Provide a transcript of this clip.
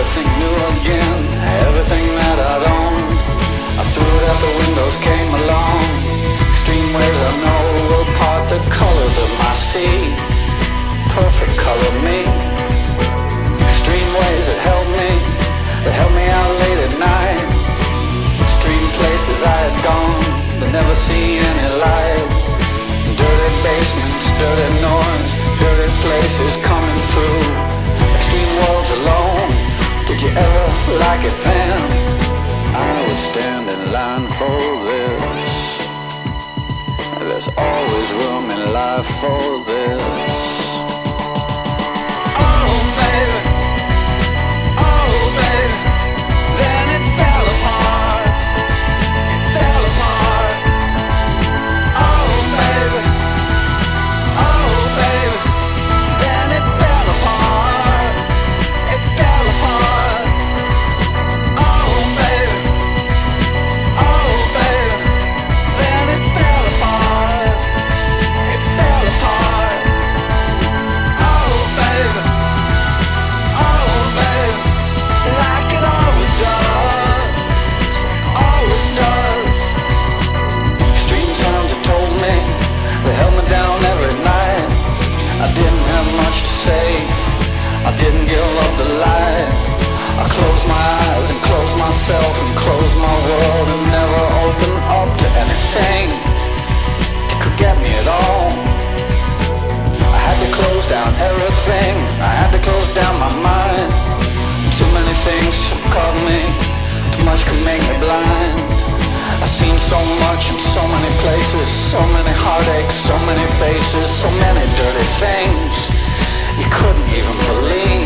everything new again. Everything that I'd owned, I threw it out the windows, came along. Extreme waves I know will part the colors of my sea. Perfect color me. Extreme waves that held me out late at night. Extreme places I had gone, but never seen any light. Dirty basements, dirty noise, dirty places coming through. Extreme worlds alone. Did you ever like it, Pam? I would stand in line for this. There's always room in life for this. Oh baby, oh baby, then it fell apart, it fell apart. Oh baby, oh baby, then it fell apart, it fell apart. Oh baby, oh baby, then it fell apart, it fell apart. Oh baby, oh baby, like it always does, always does. Extreme sounds have told me, they held me down every night. I didn't have much to say, I didn't give up the light. I closed my eyes and closed myself and closed my world and never opened up to anything that could get me at all. I had to close down everything, I had to close down my mind. Too many things caught me, too much could make me blind. I've seen so much in so many places, so many heartaches, so many faces, so many dirty things you couldn't even believe.